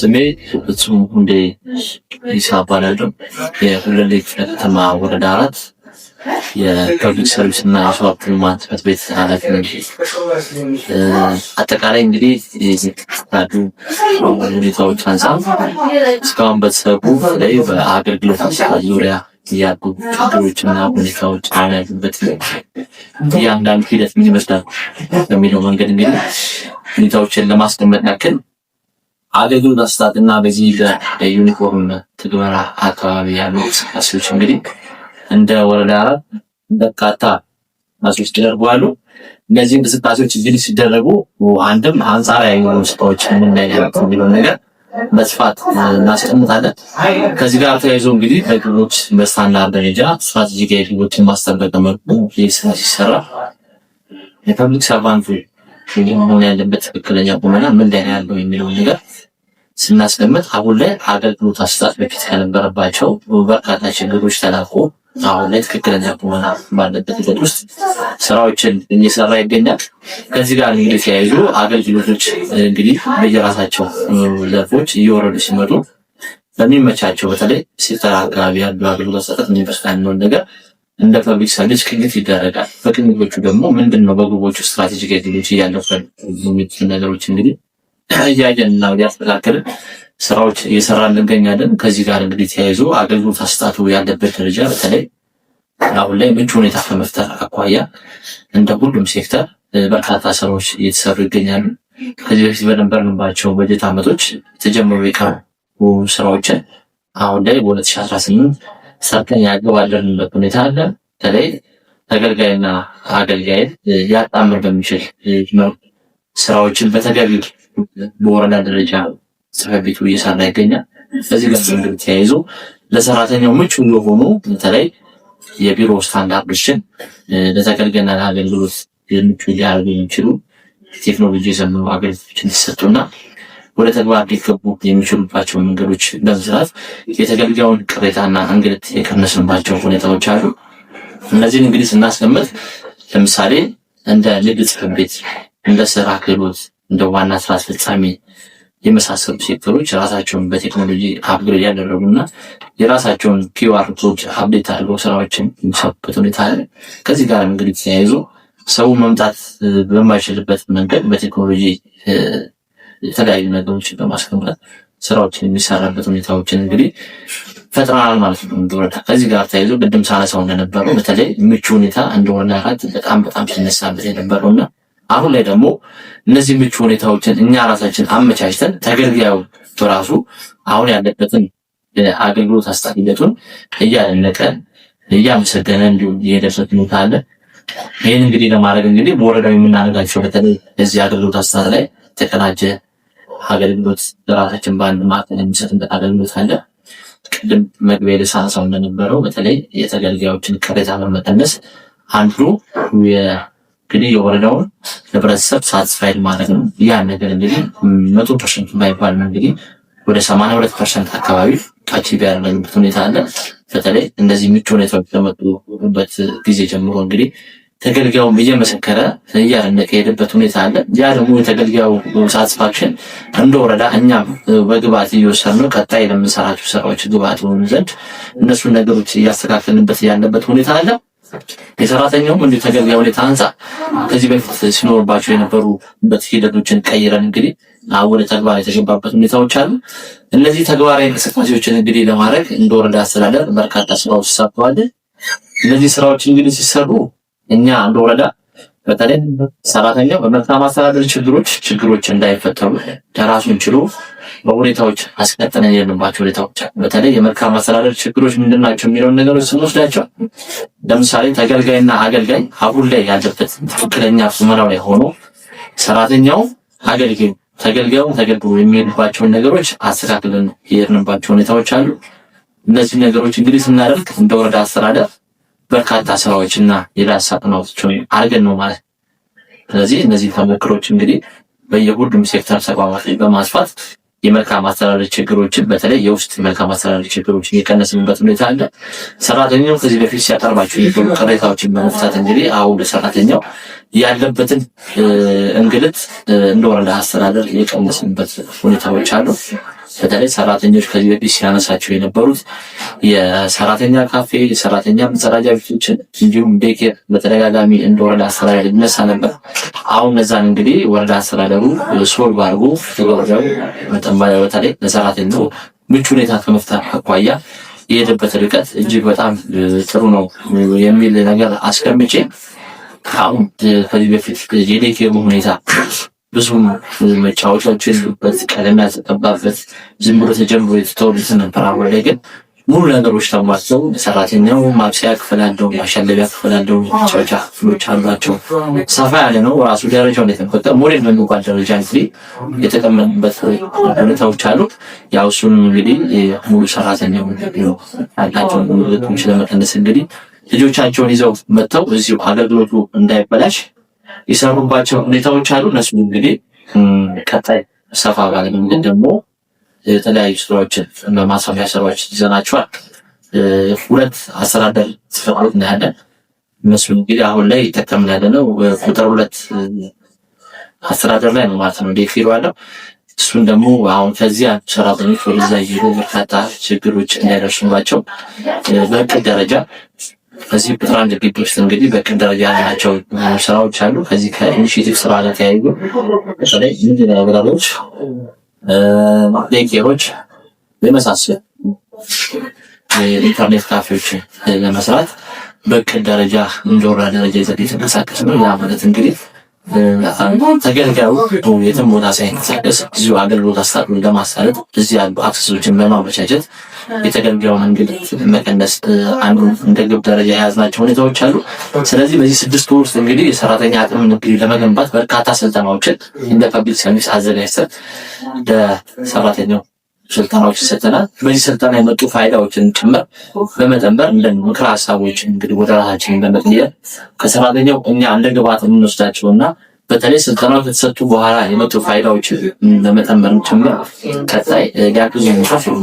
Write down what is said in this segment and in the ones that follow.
ስሜ ፍጹም ሁንዴ ይሳባ እባላለሁ። የሁለሌ ክፍለ ከተማ ወረዳ 4 የፐብሊክ ሰርቪስ እና የሰው ሀብት ልማት ጽሕፈት ቤት ኃላፊ ነኝ። አጠቃላይ እንግዲህ ካሉ ሁኔታዎች አንፃር እስካሁን በተሰሩ ላይ በአገልግሎት አሰጣጥ ዙሪያ ያሉ ችግሮችና ሁኔታዎች ያሉበት እያንዳንዱ ሂደት ምን ይመስላል በሚለው መንገድ እንግዲህ ሁኔታዎችን ለማስቀመጥ ያክል አገልግሎት አሰጣጥና በዚህ በዩኒፎርም ትግበራ አካባቢ ያሉ እንቅስቃሴዎች እንግዲህ እንደ ወረዳ 4 በርካታ እንቅስቃሴዎች ተደርገዋል። እነዚህ እንቅስቃሴዎች እንግዲህ ሲደረጉ አንድም አንጻራዊ የሆኑ ስራዎች ምን ላይ ያሉት የሚለው ነገር በስፋት እናስቀምጣለን። ከዚህ ጋር ተያይዞ እንግዲህ በግቦች በስታንዳርድ ደረጃ ስትራቴጂካዊ ግቦችን ማስጠበቅ መልኩ ስራ ሲሰራ የፐብሊክ ሰርቫንቱ መሆን ያለበት ትክክለኛ ቁመና ምን ላይ ያለው የሚለውን ነገር ስናስቀምጥ አሁን ላይ አገልግሎት አሰጣጥ በፊት ከነበረባቸው በርካታ ችግሮች ተላቆ አሁን ላይ ትክክለኛ ቁመና ባለበት ሂደት ውስጥ ስራዎችን እየሰራ ይገኛል። ከዚህ ጋር እንግዲህ ተያይዞ አገልግሎቶች እንግዲህ በየራሳቸው ዘርፎች እየወረዱ ሲመጡ በሚመቻቸው በተለይ ሴክተር አካባቢ ያሉ አገልግሎት አሰጣጥ የሚመስላል ነገር እንደ ፐብሊክ ሰርቪስ ቅኝት ይደረጋል። በቅኝቶቹ ደግሞ ምንድነው በግቦቹ ስትራቴጂክ ግቦች እያለፈ የሚሉት ነገሮች እንግዲህ እያየን እና ያስተካከልን ስራዎች እየሰራን እንገኛለን። ከዚህ ጋር እንግዲህ ተያይዞ አገልግሎት አሰጣጡ ያለበት ደረጃ በተለይ አሁን ላይ ምቹ ሁኔታ ከመፍጠር አኳያ እንደ ሁሉም ሴክተር በርካታ ስራዎች እየተሰሩ ይገኛሉ። ከዚህ በፊት በነበርንባቸው በጀት ዓመቶች የተጀመሩ የቀሩ ስራዎችን አሁን ላይ በ2018 ሰርተን ያገባደድንበት ሁኔታ አለ። በተለይ ተገልጋይና አገልጋይን ያጣምር በሚችል መልኩ ስራዎችን በተገቢው በወረዳ ደረጃ ጽሕፈት ቤቱ እየሰራ ይገኛል። በዚህ ጋር እንግዲህ ተያይዞ ለሰራተኛው ምቹ የሆኑ በተለይ የቢሮ ስታንዳርዶችን ለተገልጋይና ለአገልግሎት ምቹ ሊያደርጉ የሚችሉ ቴክኖሎጂ የዘመኑ አገልግሎቶችን እንዲሰጡና ወደ ተግባር ሊገቡ የሚችሉባቸው መንገዶች በመስራት የተገልጋዩን ቅሬታና እንግልት የቀነስንባቸው ሁኔታዎች አሉ። እነዚህን እንግዲህ ስናስቀምጥ ለምሳሌ እንደ ንግድ ጽሕፈት ቤት፣ እንደ ስራ ክህሎት፣ እንደ ዋና ስራ አስፈጻሚ የመሳሰሉ ሴክተሮች ራሳቸውን በቴክኖሎጂ አፕግሬድ ያደረጉና የራሳቸውን ኪውአር ኮድ አፕዴት አድርገው ስራዎችን የሚሰሩበት ሁኔታ አለ። ከዚህ ጋር እንግዲህ ተያይዞ ሰው መምጣት በማይችልበት መንገድ በቴክኖሎጂ የተለያዩ ነገሮችን በማስቀመጥ ስራዎችን የሚሰራበት ሁኔታዎችን እንግዲህ ፈጥረናል ማለት ነው እንደወረዳ። ከዚህ ጋር ተያይዞ ቅድም ሳነሳው እንደነበረው በተለይ ምቹ ሁኔታ እንደሆነ በጣም ሲነሳበት የነበረውና አሁን ላይ ደግሞ እነዚህ ምቹ ሁኔታዎችን እኛ ራሳችን አመቻችተን ተገልጋዩ በራሱ አሁን ያለበትን አገልግሎት አሰጣጥ ሂደቱን እያደነቀ እያመሰገነ እንዲሁም የሄደበት ሁኔታ አለ። ይህን እንግዲህ ለማድረግ እንግዲህ በወረዳው የምናደርጋቸው በተለይ እዚህ አገልግሎት አሰጣጥ ላይ ተቀናጀ አገልግሎት ራሳችን በአንድ ማዕከል የሚሰጥበት አገልግሎት አለ። ቅድም መግቢያ ላይ ሳነሳው እንደነበረው በተለይ የተገልጋዮችን ቅሬታ በመቀነስ አንዱ እንግዲህ የወረዳውን ህብረተሰብ ሳትስፋይድ ማድረግ ነው። ያን ነገር እንግዲህ 100% ባይባልም እንግዲህ ወደ 82% አካባቢ አቺቭ ያደረግንበት ሁኔታ አለ። በተለይ እንደዚህ ምቹ ሁኔታዎች ከመጡበት ጊዜ ጀምሮ እንግዲህ ተገልጋዩም እየመሰከረ እያደነቀ የሄደበት ሁኔታ አለ። ያ ደግሞ የተገልጋዩ ሳትስፋክሽን እንደ ወረዳ እኛም በግብዓት እየወሰድነው ቀጣይ ለምንሰራቸው ስራዎች ግብዓት ሆኑ ዘንድ እነሱን ነገሮች እያስተካከልንበት ያለበት ሁኔታ አለ። የሰራተኛውም እንዲሁ ተገልጋይ ሁኔታ አንፃር ከዚህ በፊት ሲኖርባቸው የነበሩበት ሂደቶችን ቀይረን እንግዲህ ወደ ተግባር የተገባበት ሁኔታዎች አሉ። እነዚህ ተግባራዊ እንቅስቃሴዎችን እንግዲህ ለማድረግ እንደ ወረዳ አስተዳደር በርካታ ስራዎች ተሰርተዋል። እነዚህ ስራዎች እንግዲህ ሲሰሩ እኛ እንደ ወረዳ በተለይ ሰራተኛው በመልካም አስተዳደር ችግሮች እንዳይፈጠሩ ለራሱን ችሎ በሁኔታዎች አስቀጥነን የለባቸው ሁኔታዎች በተለይ የመልካም አስተዳደር ችግሮች ምንድናቸው የሚለውን ነገሮች ስንወስዳቸው ለምሳሌ ተገልጋይና አገልጋይ አሁን ላይ ያለበት ትክክለኛ ቁመናው ላይ ሆኖ ሰራተኛው ተገልጋዩ ተገልግሎ የሚሄድባቸውን ነገሮች አስተካክለን የሄድንባቸው ሁኔታዎች አሉ። እነዚህ ነገሮች እንግዲህ ስናደርግ እንደ ወረዳ አስተዳደር በርካታ ስራዎችና የዳሰሳ ጥናቶችን አድርገን ነው ማለት። ስለዚህ እነዚህ ተሞክሮች እንግዲህ በየሁሉም ሴክተር ተቋማት ላይ በማስፋት የመልካም አስተዳደር ችግሮችን በተለይ የውስጥ መልካም አስተዳደር ችግሮችን የቀነስንበት ሁኔታ አለ። ሰራተኛው ከዚህ በፊት ሲያቀርባቸው የነበሩ ቅሬታዎችን በመፍታት እንግዲህ አሁን ለሰራተኛው ያለበትን እንግልት እንደ ወረዳ አስተዳደር የቀነስንበት ሁኔታዎች አሉ። በተለይ ሰራተኞች ከዚህ በፊት ሲያነሳቸው የነበሩት የሰራተኛ ካፌ፣ የሰራተኛ መጸዳጃ ቤቶችን እንዲሁም ዴኬር በተደጋጋሚ እንደ ወረዳ አስተዳደር ይነሳ ነበር። አሁን እነዛን እንግዲህ ወረዳ አስተዳደሩ ሶልቭ አድርጎ ተገበረው በተለይ ለሰራተኛው ምቹ ሁኔታ ከመፍጠር አኳያ የሄደበት ርቀት እጅግ በጣም ጥሩ ነው የሚል ነገር አስቀምጬ አሁን ከዚህ በፊት የዴኬሩ ሁኔታ ብዙም መጫወቻዎች የሉበት ቀለም ያልተቀባበት ዝም ብሎ ተጀምሮ የተተወሉት ነበር። አሁን ላይ ግን ሙሉ ነገሮች ተሟልተው ሰራተኛው ማብሰያ ክፍል አለው፣ ማሸለቢያ ክፍል አለው፣ መጫወቻ ክፍሎች አሏቸው። ሰፋ ያለ ነው። ራሱ ደረጃው እንደተፈቀደ ሞዴል በሚባል ደረጃ እንግዲህ የተቀመጡበት ሁኔታዎች አሉ። ያው እሱን እንግዲህ ሙሉ ሰራተኛው ያላቸውን ምልክቶች ለመቀነስ እንግዲህ ልጆቻቸውን ይዘው መጥተው እዚሁ አገልግሎቱ እንዳይበላሽ የሰሩባቸው ሁኔታዎች አሉ። እነሱ እንግዲህ ቀጣይ ሰፋ ባለ መንገድ ደግሞ የተለያዩ ስራዎችን በማስፋፊያ ስራዎች ይዘናቸዋል። ሁለት አስተዳደር ጽሕፈት ቤት ያለን እነሱ እንግዲህ አሁን ላይ ይጠቀምን ያለ ነው ቁጥር 2 አስተዳደር ላይ ነው ማለት ነው ዴፊሮ ያለው። እሱን ደግሞ አሁን ከዚያ ሰራተኞች ወደዛ ይሄዱ በርካታ ችግሮች እንዳይደርሱባቸው በእቅድ ደረጃ ከዚህ ቁጥር 1 ግቢ ውስጥ እንግዲህ በእቅድ ደረጃ ያላቸው ስራዎች አሉ። ከዚህ ከኢኒሼቲቭ ስራ ጋር ተያይዞ በተለይ ምንድን ነው ነገሮች ዴኬሮች የመሳሰሉ ኢንተርኔት ካፌዎችን ለመስራት በእቅድ ደረጃ እንደወራ ደረጃ የተንቀሳቀስ ነው። ያ ማለት እንግዲህ ተገልጋዩ የትም ቦታ ሳይንቀሳቀስ እዚሁ አገልግሎት አሰጣጡን ለማሳለጥ እዚህ ያሉ አክሰሶችን በማመቻቸት የተገልጋዩን እንግልት መቀነስ አንዱ እንደ ግብ ደረጃ የያዝናቸው ሁኔታዎች አሉ። ስለዚህ በዚህ 6 ወር ውስጥ እንግዲህ የሰራተኛ አቅም እንግዲህ ለመገንባት በርካታ ስልጠናዎችን እንደ ፐብሊክ ሰርቪስ አዘጋጅተን ለሰራተኛው ስልጠናዎች ሰጥተናል። በዚህ ስልጠና የመጡ ፋይዳዎችን ጭምር በመጠንበር እንደ ምክር ሀሳቦች እንግዲህ ወደ ራሳችን በመቀየር ከሰራተኛው እኛ እንደ ግብዓት የምንወስዳቸውና በተለይ ስልጠናው ከተሰጡ በኋላ የመጡ ፋይዳዎችን በመጠንበር ጭምር ቀጣይ ሊያግዙ የሚችሉ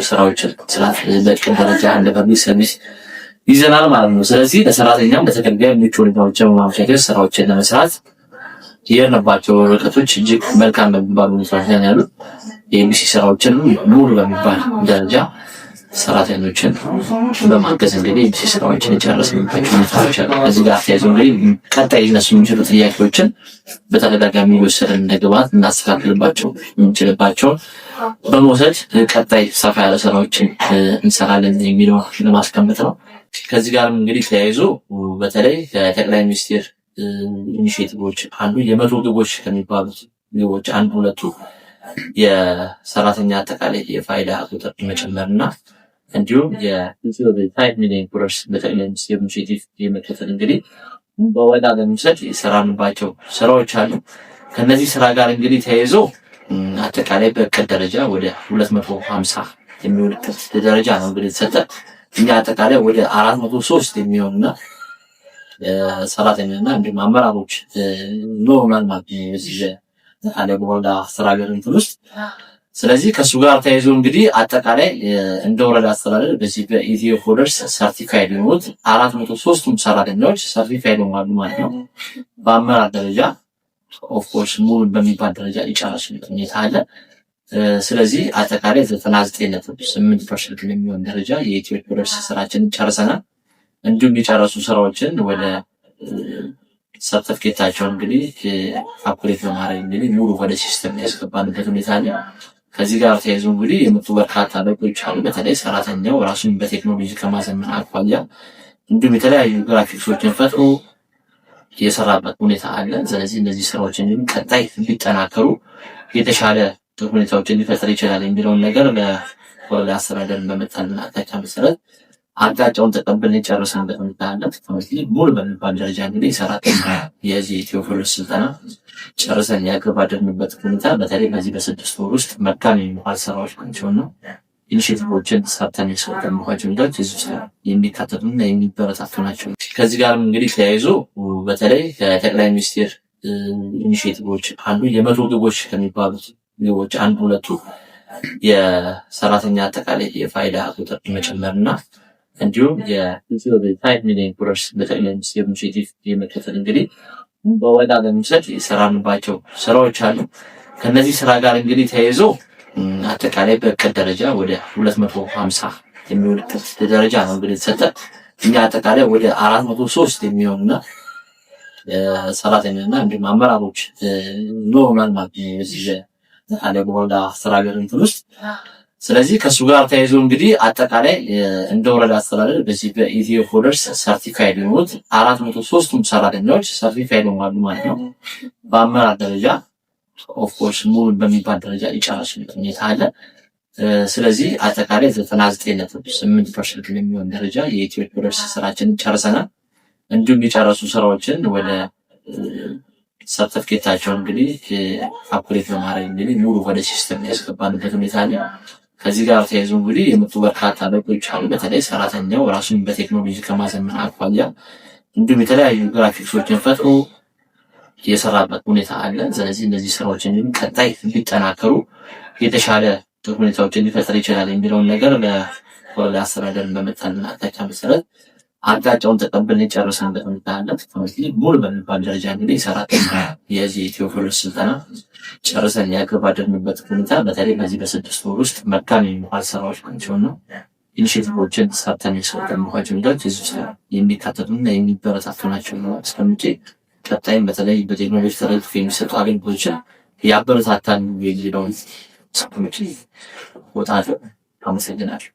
ስራዎችን ስራት በእቅድ ደረጃ እንደ ፐብሊክ ሰርቪስ ይዘናል ማለት ነው። ስለዚህ ለሰራተኛው ለተገልጋይ ምቹ ሁኔታዎችን በማመቻቸት ስራዎችን ለመስራት የሄድንባቸው ርቀቶች እጅግ መልካም በሚባሉ ሁኔታዎች ላይ ያሉ የኤምቢሲ ስራዎችን ሙሉ በሚባል ደረጃ ሰራተኞችን በማገዝ እንግዲህ ኤምቢሲ ስራዎችን የጨረስንባቸው ሁኔታዎች አሉ። ከዚህ ጋር ተያይዞ እንግዲህ ቀጣይ ሊነሱ የሚችሉ ጥያቄዎችን በተደጋጋሚ ወሰደን እንደ ግብዓት እናስተካክልባቸው የምንችልባቸውን በመውሰድ ቀጣይ ሰፋ ያለ ስራዎችን እንሰራለን የሚለው ለማስቀመጥ ነው። ከዚህ ጋርም እንግዲህ ተያይዞ በተለይ ከጠቅላይ ሚኒስቴር ኢኒሼቲቮች አንዱ የ100 ግቦች ከሚባሉት ግቦች አንዱ ሁለቱ የሰራተኛ አጠቃላይ የፋይዳ ቁጥር መጨመርና እንዲሁም የ5 ሚሊዮን ብሮች በጠቅላይ ሚኒስቴር ኢኒሼቲቭ የመከተል እንግዲህ በወዳ ለመውሰድ የሰራንባቸው ስራዎች አሉ። ከነዚህ ስራ ጋር እንግዲህ ተያይዞ አጠቃላይ በእቅድ ደረጃ ወደ 250 የሚሆን ደረጃ ነው እንግዲህ ተሰጠ። እኛ አጠቃላይ ወደ 403 የሚሆንና ሰራተኛና እንዲሁም አመራሮች ኖርማል ማለት ነው እዚህ አለ በወረዳ አስተዳደር ውስጥ። ስለዚህ ከሱ ጋር ተያይዞ እንግዲህ አጠቃላይ እንደ ወረዳ አስተዳደር በዚህ በኢትዮ ፎደርስ ሰርቲፋይድ የሆኑት 403ቱም ሰራተኞች ሰርቲፋይድ ሆኗል ማለት ነው። በአመራር ደረጃ ኦፍ ኮርስ ሙሉ በሚባል ደረጃ የጨረሱበት ሁኔታ አለ። ስለዚህ አጠቃላይ 99.8% የሚሆን ደረጃ የኢትዮ ፎደርስ ስራችን ጨርሰናል። እንዲሁም የጨረሱ ስራዎችን ወደ ሰርቲፊኬታቸው እንግዲህ አፕግሬድ በማድረግ እንግዲህ ሙሉ ወደ ሲስተም ያስገባንበት ሁኔታ አለ። ከዚህ ጋር ተያይዞ እንግዲህ የመጡ በርካታ ለውጦች አሉ። በተለይ ሰራተኛው ራሱን በቴክኖሎጂ ከማዘመን አኳያ እንዲሁም የተለያዩ ግራፊክሶችን ፈጥሮ የሰራበት ሁኔታ አለ። ስለዚህ እነዚህ ስራዎች እንግዲህ ቀጣይ እንዲጠናከሩ የተሻለ ሁኔታዎችን ሊፈጥር ይችላል የሚለውን ነገር ለወረዳ አስተዳደርን በመጣልና አቅጣጫ መሰረት አቅጣጫውን ተቀብለን የጨረስንበት ሁኔታ አለ። ሙሉ በሚባል ደረጃ እንግዲህ ሰራተኛ የዚህ ኢትዮ ፎደርስ ስልጠና ጨርሰን ያገባደድንበት ሁኔታ በተለይ በዚህ በ6 ወር ውስጥ መልካም የሚባል ስራዎች ናቸውና ኢኒሼቲቮችን ሰርተን የሰጠንባቸው ሁኔታዎች እዚህ ውስጥ የሚካተቱና የሚበረታቱ ናቸው። ከዚህ ጋርም እንግዲህ ተያይዞ በተለይ ከጠቅላይ ሚኒስቴር ኢኒሼቲቮች አንዱ የ100 ግቦች ከሚባሉት ግቦች አንዱ ሁለቱ የሰራተኛ አጠቃላይ የፋይዳ ቁጥር መጨመርና እንዲሁም የ5 ሚሊዮን ብሮች በጠቅላይ ሚኒስቴር ኢኒሼቲቭ የመከተል እንግዲህ በወዳ ለመውሰድ የሰራንባቸው ስራዎች አሉ። ከነዚህ ስራ ጋር እንግዲህ ተያይዞ አጠቃላይ በእቅድ ደረጃ ወደ 250 የሚሆን ደረጃ ነው እንግዲህ የተሰጠ። እኛ አጠቃላይ ወደ 403 የሚሆንና ሰራተኛና እንዲሁም አመራሮች ኖርማል ማለት ነው እዚህ አለ በወረዳ አስተዳደር እንትን ውስጥ። ስለዚህ ከሱ ጋር ተያይዞ እንግዲህ አጠቃላይ እንደ ወረዳ አስተዳደር በዚህ በኢትዮ ፎደርስ ሰርቲፋይድ የሆኑት 403ቱም ሰራተኞች ሰርቲፋይድ ሆኗል ማለት ነው። በአመራር ደረጃ ኦፍ ኮርስ ሙሉ በሚባል ደረጃ የጨረሱበት ሁኔታ አለ። ስለዚህ አጠቃላይ 99.8% የሚሆን ደረጃ የኢትዮ ፎደርስ ስራችንን ጨርሰናል። እንዲሁም የጨረሱ ስራዎችን ወደ ሰርቲፊኬታቸው እንግዲህ አፕግሬድ በማድረግ እንግዲህ ሙሉ ወደ ሲስተም ያስገባንበት ሁኔታ አለ። ከዚህ ጋር ተያይዞ እንግዲህ የመጡ በርካታ ለውጦች አሉ። በተለይ ሰራተኛው ራሱን በቴክኖሎጂ ከማዘመን አኳያ እንዲሁም የተለያዩ ግራፊክሶችን ፈጥሮ የሰራበት ሁኔታ አለ። ስለዚህ እነዚህ ስራዎችን ቀጣይ እንዲጠናከሩ የተሻለ ሁኔታዎችን ሊፈጥር ይችላል የሚለውን ነገር ለወረዳ አስተዳደርን በመጣልን አቅጣጫ መሰረት አቅጣጫውን ተቀብለን የጨረስንበት ሁኔታ አለ። ስለዚህ ሙሉ በሚባል ደረጃ እንግዲህ ሰራተኛ የዚህ ኢትዮ ፎደርስ ስልጠና ጨርሰን ያገባደድንበት ሁኔታ በተለይ በዚህ በ6 ወር ውስጥ መልካም የሚባል ስራዎች ናቸውና ኢኒሼቲቮችን ሰርተን የሰጠንባቸው ነገሮች እዚህ ውስጥ የሚካተቱና የሚበረታቱ ናቸው ነው አስቀምጬ ቀጣይም በተለይ በቴክኖሎጂ ተደግፎ የሚሰጡ አገልግሎቶችን ያበረታታል የሚለውን ሰዎች ወጣት አመሰግናለሁ።